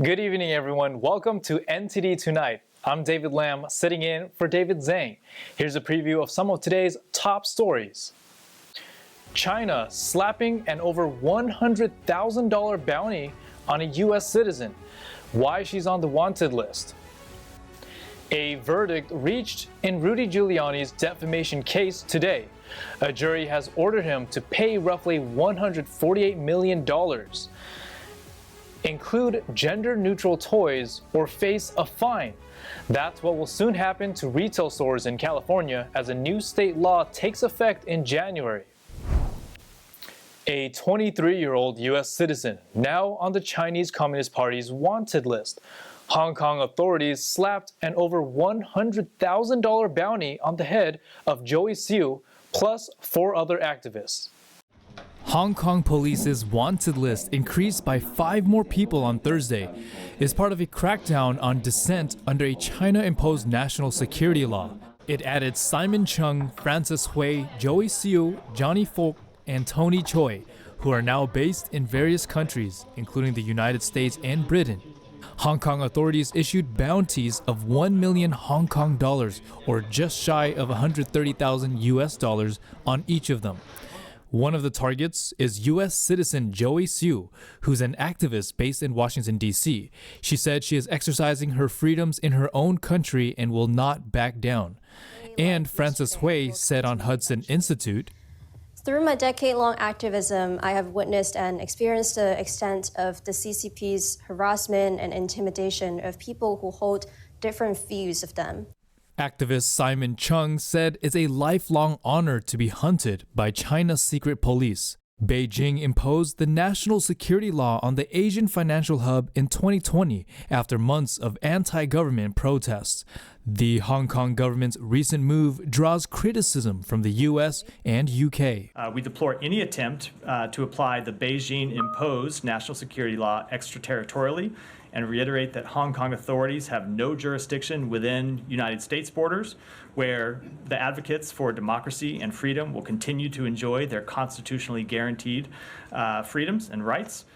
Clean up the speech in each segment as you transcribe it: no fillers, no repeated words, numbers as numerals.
Good evening, everyone. Welcome to NTD Tonight. I'm David Lam, sitting in for David Zhang. Here's a preview of some of today's top stories. China slapping an over $100,000 bounty on a U.S. citizen. Why she's on the wanted list. A verdict reached in Rudy Giuliani's defamation case today. A jury has ordered him to pay roughly $148 million. Include gender-neutral toys or face a fine. That's what will soon happen to retail stores in California as a new state law takes effect in January. A 23-year-old U.S. citizen now on the Chinese Communist Party's wanted list. Hong Kong authorities slapped an over $100,000 bounty on the head of Joey Siu plus 4 other activists. Hong Kong police's wanted list increased by 5 more people on Thursday. It's part of a crackdown on dissent under a China-imposed national security law. It added Simon Chung, Francis Hui, Joey Siu, Johnny Folk, and Tony Choi, who are now based in various countries, including the United States and Britain. Hong Kong authorities issued bounties of 1 million Hong Kong dollars, or just shy of 130,000 US dollars, on each of them. One of the targets is U.S. citizen Joey Siu, who's an activist based in Washington, D.C. She said she is exercising her freedoms in her own country and will not back down. And Francis Hui said on Hudson Institute, "Through my decade-long activism, I have witnessed and experienced the extent of the CCP's harassment and intimidation of people who hold different views of them." Activist Simon Chung said it's a lifelong honor to be hunted by China's secret police. Beijing imposed the national security law on the Asian financial hub in 2020 after months of anti-government protests. The Hong Kong government's recent move draws criticism from the US and UK. We deplore any attempt to apply the Beijing-imposed national security law extraterritorially and reiterate that Hong Kong authorities have no jurisdiction within United States borders, where the advocates for democracy and freedom will continue to enjoy their constitutionally guaranteed freedoms and rights.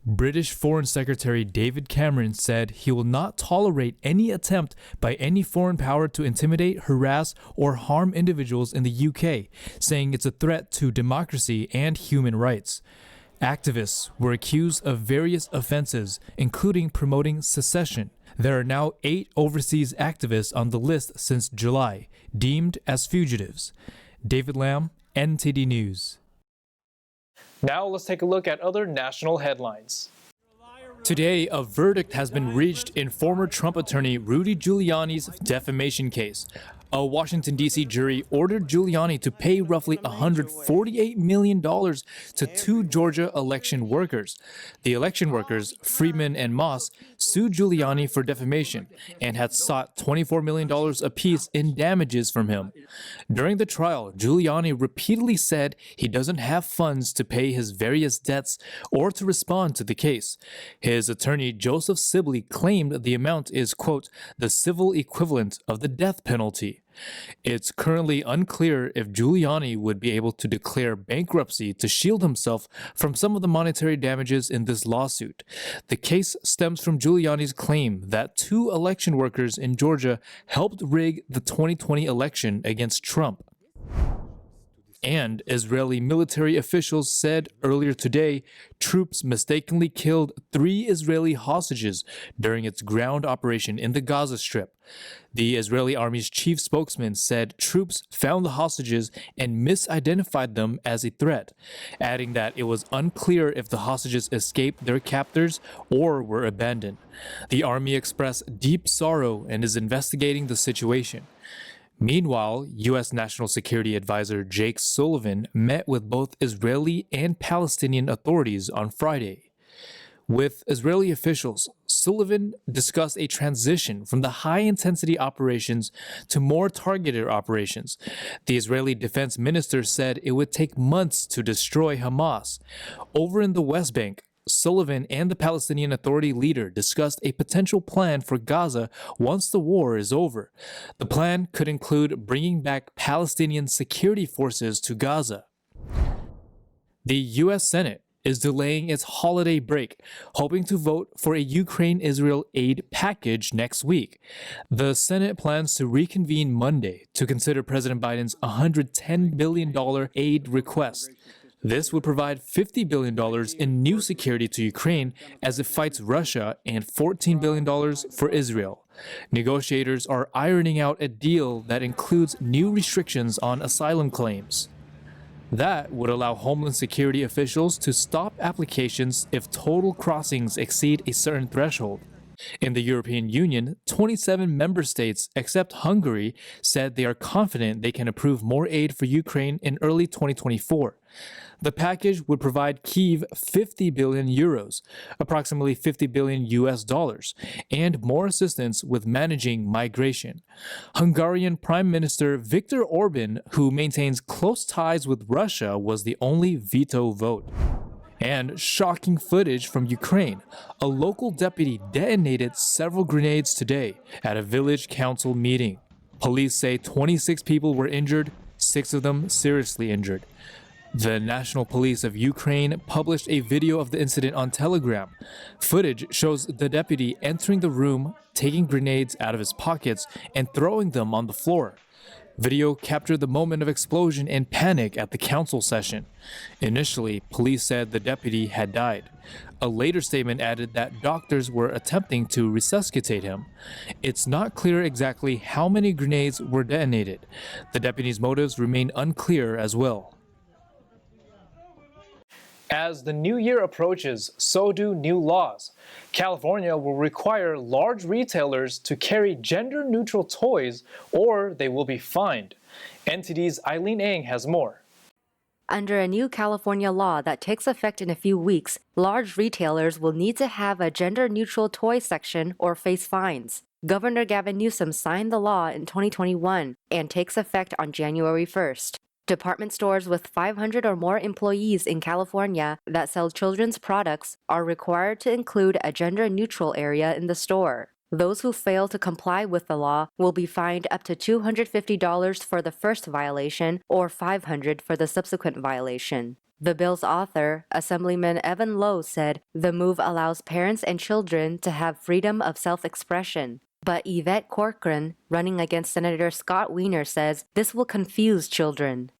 British Foreign Secretary David Cameron said he will not tolerate any attempt by any foreign power to intimidate, harass, or harm individuals in the UK, saying it's a threat to democracy and human rights. Activists were accused of various offenses, including promoting secession. There are now 8 overseas activists on the list since July, deemed as fugitives. David Lam, NTD News. Now let's take a look at other national headlines. Today, a verdict has been reached in former Trump attorney Rudy Giuliani's defamation case. A Washington, D.C. jury ordered Giuliani to pay roughly $148 million to 2 Georgia election workers. The election workers, Freeman and Moss, sued Giuliani for defamation and had sought $24 million apiece in damages from him. During the trial, Giuliani repeatedly said he doesn't have funds to pay his various debts or to respond to the case. His attorney, Joseph Sibley, claimed the amount is, quote, the civil equivalent of the death penalty. It's currently unclear if Giuliani would be able to declare bankruptcy to shield himself from some of the monetary damages in this lawsuit. The case stems from Giuliani's claim that 2 election workers in Georgia helped rig the 2020 election against Trump. And Israeli military officials said earlier today troops mistakenly killed 3 Israeli hostages during its ground operation in the Gaza Strip. The Israeli army's chief spokesman said troops found the hostages and misidentified them as a threat, adding that it was unclear if the hostages escaped their captors or were abandoned. The army expressed deep sorrow and is investigating the situation. Meanwhile, U.S. National Security Advisor Jake Sullivan met with both Israeli and Palestinian authorities on Friday. With Israeli officials, Sullivan discussed a transition from the high-intensity operations to more targeted operations. The Israeli defense minister said it would take months to destroy Hamas. Over in the West Bank, Sullivan and the Palestinian Authority leader discussed a potential plan for Gaza once the war is over. The plan could include bringing back Palestinian security forces to Gaza. The U.S. Senate is delaying its holiday break, hoping to vote for a Ukraine-Israel aid package next week. The Senate plans to reconvene Monday to consider President Biden's $110 billion aid request. This would provide $50 billion in new security to Ukraine as it fights Russia and $14 billion for Israel. Negotiators are ironing out a deal that includes new restrictions on asylum claims. That would allow Homeland Security officials to stop applications if total crossings exceed a certain threshold. In the European Union, 27 member states, except Hungary, said they are confident they can approve more aid for Ukraine in early 2024. The package would provide Kyiv 50 billion euros, approximately 50 billion US dollars, and more assistance with managing migration. Hungarian Prime Minister Viktor Orban, who maintains close ties with Russia, was the only veto vote. And shocking footage from Ukraine. A local deputy detonated several grenades today at a village council meeting. Police say 26 people were injured, 6 of them seriously injured. The National Police of Ukraine published a video of the incident on Telegram. Footage shows the deputy entering the room, taking grenades out of his pockets, and throwing them on the floor. Video captured the moment of explosion and panic at the council session. Initially, police said the deputy had died. A later statement added that doctors were attempting to resuscitate him. It's not clear exactly how many grenades were detonated. The deputy's motives remain unclear as well. As the new year approaches, so do new laws. California will require large retailers to carry gender-neutral toys or they will be fined. NTD's Eileen Ng has more. Under a new California law that takes effect in a few weeks, large retailers will need to have a gender-neutral toy section or face fines. Governor Gavin Newsom signed the law in 2021 and takes effect on January 1st. Department stores with 500 or more employees in California that sell children's products are required to include a gender-neutral area in the store. Those who fail to comply with the law will be fined up to $250 for the first violation or $500 for the subsequent violation. The bill's author, Assemblyman Evan Lowe, said the move allows parents and children to have freedom of self-expression. But Yvette Corcoran, running against Senator Scott Wiener, says this will confuse children.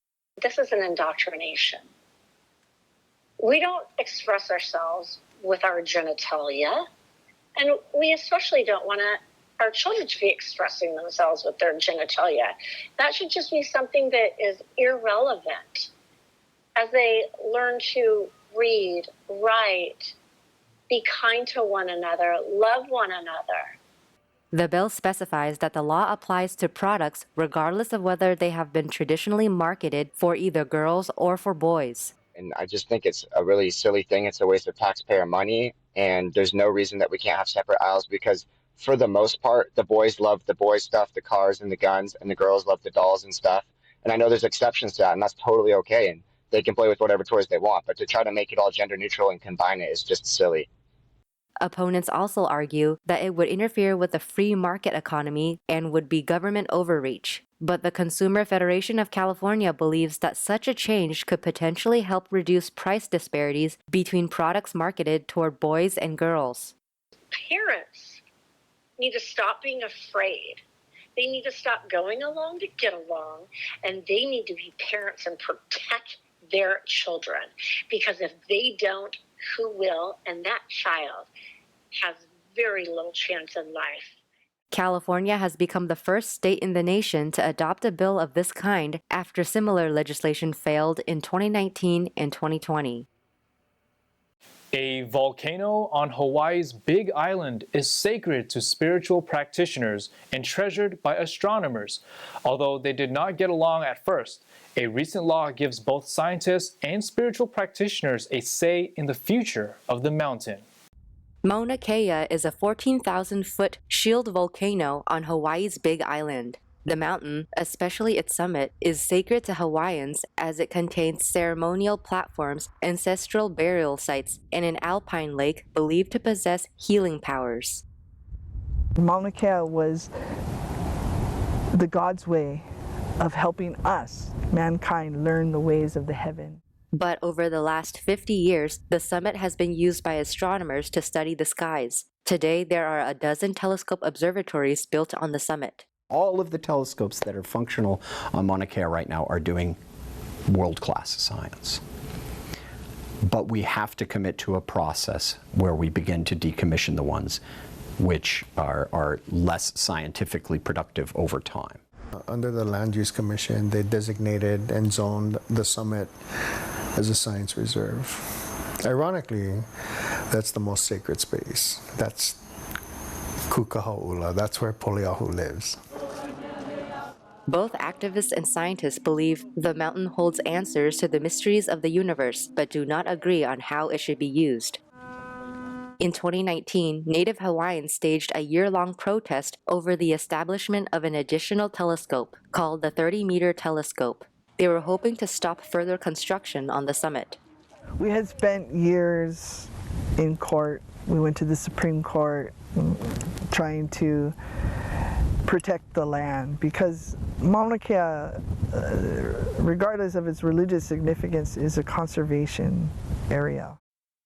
This is an indoctrination. We don't express ourselves with our genitalia, and we especially don't want our children to be expressing themselves with their genitalia. That should just be something that is irrelevant as they learn to read, write, be kind to one another, love one another. The bill specifies that the law applies to products regardless of whether they have been traditionally marketed for either girls or for boys. And I just think it's a really silly thing. It's a waste of taxpayer money. And there's no reason that we can't have separate aisles because for the most part, the boys love the boy stuff, the cars and the guns, and the girls love the dolls and stuff. And I know there's exceptions to that, and that's totally okay. And they can play with whatever toys they want. But to try to make it all gender neutral and combine it is just silly. Opponents also argue that it would interfere with the free market economy and would be government overreach. But the Consumer Federation of California believes that such a change could potentially help reduce price disparities between products marketed toward boys and girls. Parents need to stop being afraid. They need to stop going along to get along, and they need to be parents and protect their children. Because if they don't, who will? And that child has very little chance in life. California has become the first state in the nation to adopt a bill of this kind after similar legislation failed in 2019 and 2020. A volcano on Hawaii's Big Island is sacred to spiritual practitioners and treasured by astronomers. Although they did not get along at first, a recent law gives both scientists and spiritual practitioners a say in the future of the mountain. Mauna Kea is a 14,000-foot shield volcano on Hawaii's Big Island. The mountain, especially its summit, is sacred to Hawaiians as it contains ceremonial platforms, ancestral burial sites, and an alpine lake believed to possess healing powers. Mauna Kea was the God's way of helping us, mankind, learn the ways of the heaven. But over the last 50 years, the summit has been used by astronomers to study the skies. Today, there are a dozen telescope observatories built on the summit. All of the telescopes that are functional on Mauna Kea right now are doing world-class science. But we have to commit to a process where we begin to decommission the ones which are less scientifically productive over time. Under the Land Use Commission, they designated and zoned the summit as a science reserve. Ironically, that's the most sacred space. That's Kukaha'ula, that's where Poliahu lives. Both activists and scientists believe the mountain holds answers to the mysteries of the universe, but do not agree on how it should be used. In 2019, Native Hawaiians staged a year-long protest over the establishment of an additional telescope called the 30-meter telescope. They were hoping to stop further construction on the summit. We had spent years in court. We went to the Supreme Court trying to protect the land because Mauna Kea, regardless of its religious significance, is a conservation area.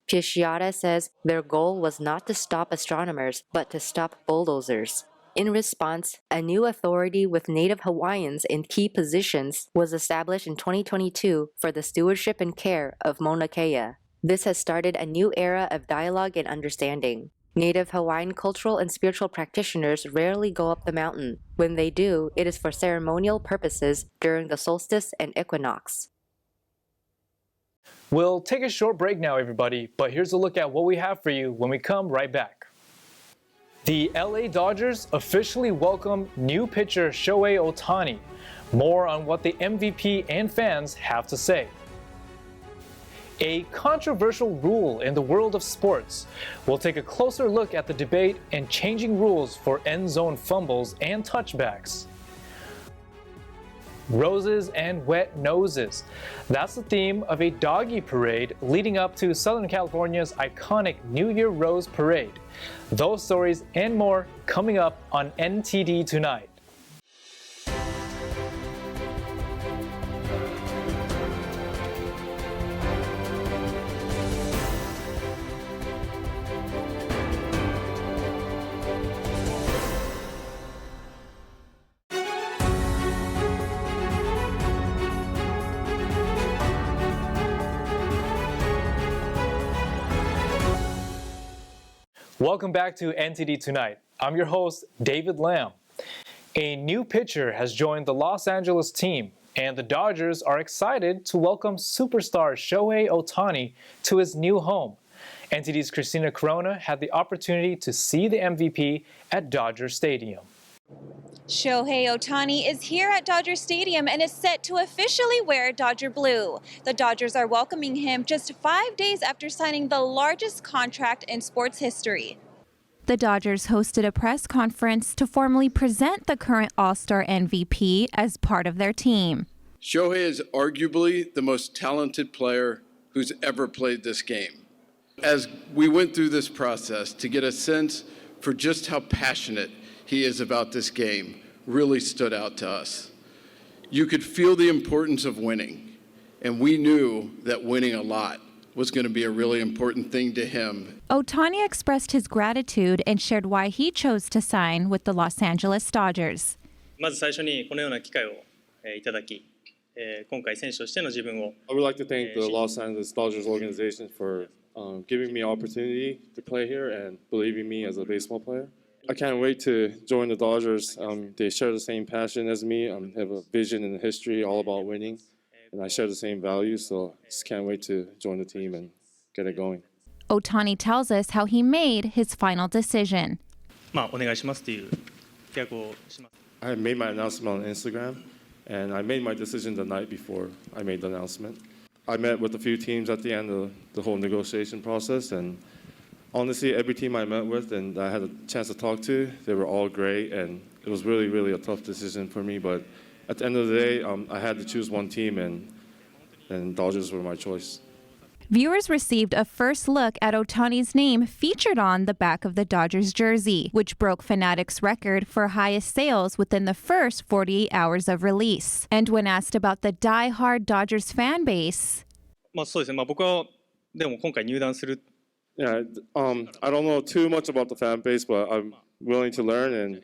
Pisciata says their goal was not to stop astronomers, but to stop bulldozers. In response, a new authority with Native Hawaiians in key positions was established in 2022 for the stewardship and care of Mauna Kea. This has started a new era of dialogue and understanding. Native Hawaiian cultural and spiritual practitioners rarely go up the mountain. When they do, it is for ceremonial purposes during the solstice and equinox. We'll take a short break now, everybody, but here's a look at what we have for you when we come right back. The LA Dodgers officially welcome new pitcher Shohei Ohtani. More on what the MVP and fans have to say. A controversial rule in the world of sports. We'll take a closer look at the debate and changing rules for end zone fumbles and touchbacks. Roses and wet noses. That's the theme of a doggy parade leading up to Southern California's iconic New Year Rose Parade. Those stories and more coming up on NTD Tonight. Welcome back to NTD Tonight. I'm your host, David Lamb. A new pitcher has joined the Los Angeles team, and the Dodgers are excited to welcome superstar Shohei Ohtani to his new home. NTD's Christina Corona had the opportunity to see the MVP at Dodger Stadium. Shohei Ohtani is here at Dodger Stadium and is set to officially wear Dodger blue. The Dodgers are welcoming him just 5 days after signing the largest contract in sports history. The Dodgers hosted a press conference to formally present the current All-Star MVP as part of their team. Shohei is arguably the most talented player who's ever played this game. As we went through this process to get a sense for just how passionate he is about this game really stood out to us. You could feel the importance of winning, and we knew that winning a lot was going to be a really important thing to him. Ohtani expressed his gratitude and shared why he chose to sign with the Los Angeles Dodgers. まず最初にこのような機会をいただき、今回選手としての自分を I would like to thank the Los Angeles Dodgers organization for giving me an opportunity to play here and believing me as a baseball player. I can't wait to join the Dodgers. They share the same passion as me. Have a vision and a history all about winning, and I share the same values, so just can't wait to join the team and get it going. Ohtani tells us how he made his final decision. まあお願いしますという契約をします。 I made my announcement on Instagram, and I made my decision the night before I made the announcement. I met with a few teams at the end of the whole negotiation process, and honestly, every team I met with and I had a chance to talk to, they were all great, and it was really, really a tough decision for me. But at the end of the day, I had to choose one team, and Dodgers were my choice. Viewers received a first look at Ohtani's name featured on the back of the Dodgers jersey, which broke Fanatics' record for highest sales within the first 48 hours of release. And when asked about the die-hard Dodgers fan base, まあそうですね。まあ僕はでも今回入団する。Yeah, I don't know too much about the fan base, but I'm willing to learn. And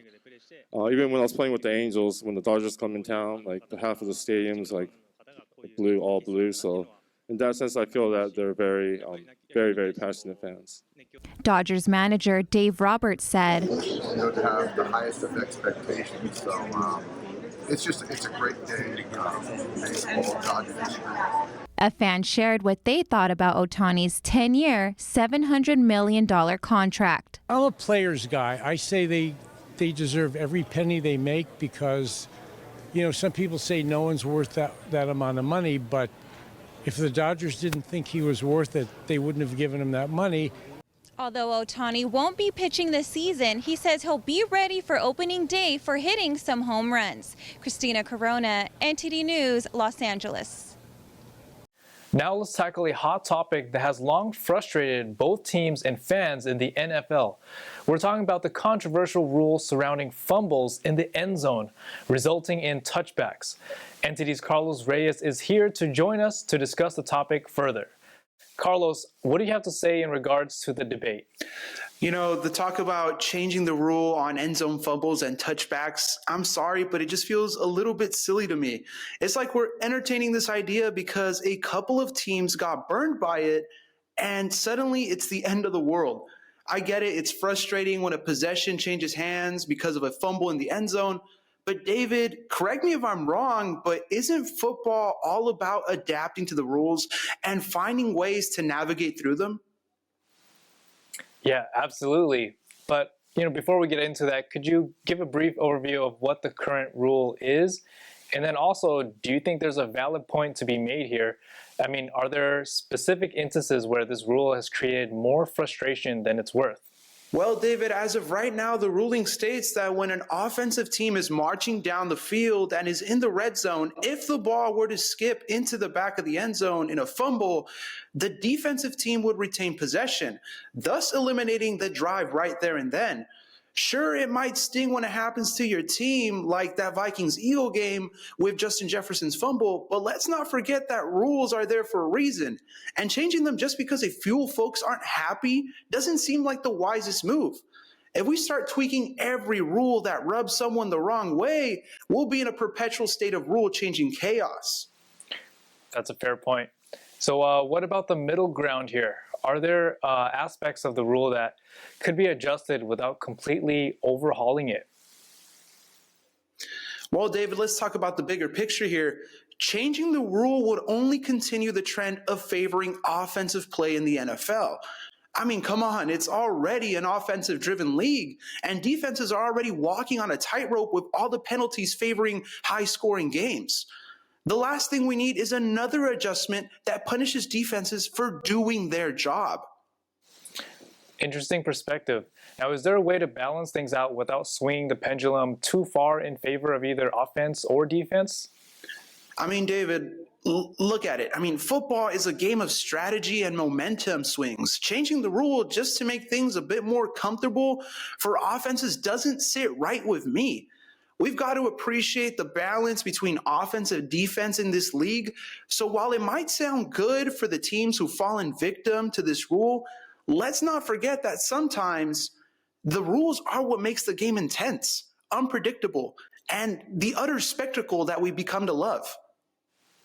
even when I was playing with the Angels, when the Dodgers come in town, like the half of the stadium's like blue, all blue. So in that sense, I feel that they're very, very passionate fans. Dodgers manager Dave Roberts said, To have the highest of expectations. So it's a great day. Baseball, Dodgers history. a fan shared what they thought about Ohtani's 10-year, $700 million contract. I'm a players guy. I say they deserve every penny they make because, you know, some people say no one's worth that amount of money, but if the Dodgers didn't think he was worth it, they wouldn't have given him that money. Although Ohtani won't be pitching this season, he says he'll be ready for opening day for hitting some home runs. Christina Corona, NTD News, Los Angeles. Now let's tackle a hot topic that has long frustrated both teams and fans in the NFL. We're talking about the controversial rule surrounding fumbles in the end zone, resulting in touchbacks. NTD's Carlos Reyes is here to join us to discuss the topic further. Carlos, what do you have to say in regards to the debate? You know, the talk about changing the rule on end zone fumbles and touchbacks, I'm sorry, but it just feels a little bit silly to me. It's like we're entertaining this idea because a couple of teams got burned by it, and suddenly it's the end of the world. I get it. It's frustrating when a possession changes hands because of a fumble in the end zone. But David, correct me if I'm wrong, but isn't football all about adapting to the rules and finding ways to navigate through them? Yeah, absolutely. But, before we get into that, could you give a brief overview of what the current rule is? And then also, do you think there's a valid point to be made here? I mean, are there specific instances where this rule has created more frustration than it's worth? Well, David, as of right now, the ruling states that when an offensive team is marching down the field and is in the red zone, if the ball were to skip into the back of the end zone in a fumble, the defensive team would retain possession, thus eliminating the drive right there and then. Sure, it might sting when it happens to your team, like that Vikings-Eagle game with Justin Jefferson's fumble, but let's not forget that rules are there for a reason. And changing them just because a few folks aren't happy doesn't seem like the wisest move. If we start tweaking every rule that rubs someone the wrong way, we'll be in a perpetual state of rule-changing chaos. That's a fair point. So what about the middle ground here? Are there aspects of the rule that could be adjusted without completely overhauling it? Well, David, let's talk about the bigger picture here. Changing the rule would only continue the trend of favoring offensive play in the NFL. I mean, come on, it's already an offensive-driven league, and defenses are already walking on a tightrope with all the penalties favoring high-scoring games. The last thing we need is another adjustment that punishes defenses for doing their job. Interesting perspective. Now, is there a way to balance things out without swinging the pendulum too far in favor of either offense or defense? I mean, David, look at it. I mean, football is a game of strategy and momentum swings. Changing the rule just to make things a bit more comfortable for offenses doesn't sit right with me. We've got to appreciate the balance between offense and defense in this league. So while it might sound good for the teams who've fallen victim to this rule, let's not forget that sometimes the rules are what makes the game intense, unpredictable, and the utter spectacle that we've become to love.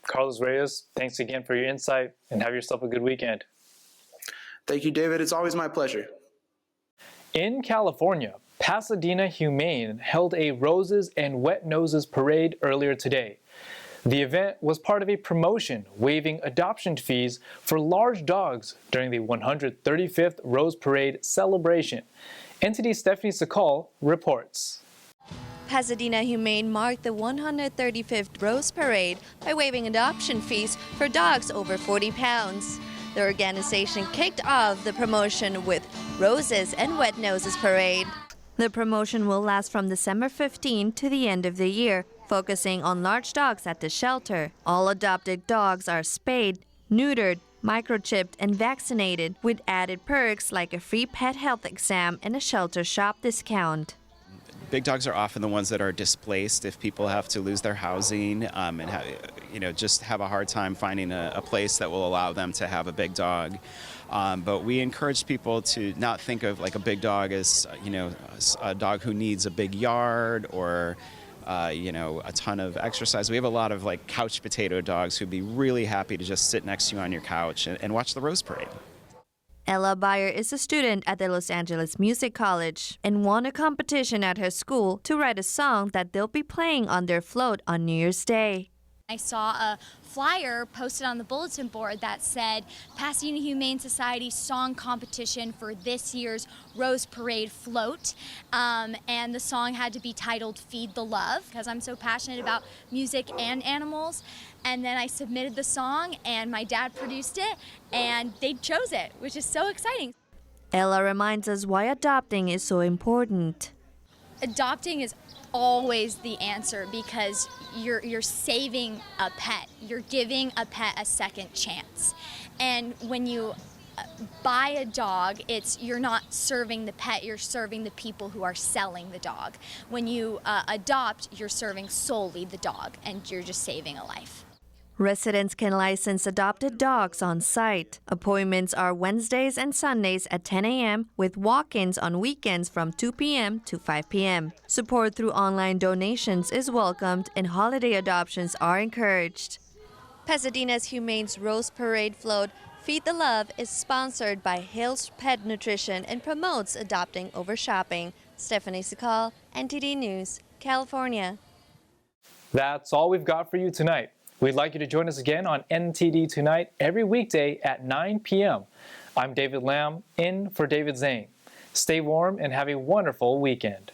Carlos Reyes, thanks again for your insight, and have yourself a good weekend. Thank you, David. It's always my pleasure. In California, Pasadena Humane held a Roses and Wet Noses parade earlier today. The event was part of a promotion waiving adoption fees for large dogs during the 135th Rose Parade celebration. NTD's Stephanie Sakal reports. Pasadena Humane marked the 135th Rose Parade by waiving adoption fees for dogs over 40 pounds. The organization kicked off the promotion with Roses and Wet Noses Parade. The promotion will last from December 15 to the end of the year, focusing on large dogs at the shelter. All adopted dogs are spayed, neutered, microchipped, and vaccinated, with added perks like a free pet health exam and a shelter shop discount. big dogs are often the ones that are displaced if people have to lose their housing and just have a hard time finding a place that will allow them to have a big dog. But we encourage people to not think of like a big dog as a dog who needs a big yard or a ton of exercise. We have a lot of like couch potato dogs who'd be really happy to just sit next to you on your couch and watch the Rose Parade. Ella Bayer is a student at the Los Angeles Music College and won a competition at her school to write a song that they'll be playing on their float on New Year's Day. I saw a flyer posted on the bulletin board that said Pasadena Humane Society song competition for this year's Rose Parade float, and the song had to be titled Feed the Love because I'm so passionate about music and animals. And then I submitted the song and my dad produced it and they chose it, which is so exciting. Ella reminds us why adopting is so important. Adopting is always the answer because you're saving a pet. You're giving a pet a second chance. And when you buy a dog, you're not serving the pet, you're serving the people who are selling the dog. When you adopt, you're serving solely the dog and you're just saving a life. Residents can license adopted dogs on site. Appointments are Wednesdays and Sundays at 10 a.m. with walk-ins on weekends from 2 p.m. to 5 p.m. Support through online donations is welcomed and holiday adoptions are encouraged. Pasadena's Humane's Rose Parade float Feed the Love is sponsored by Hales Pet Nutrition and promotes adopting over shopping. Stephanie Sikal, NTD News, California. That's all we've got for you tonight. We'd like you to join us again on NTD Tonight every weekday at 9 p.m. I'm David Lamb, in for David Zane. Stay warm and have a wonderful weekend.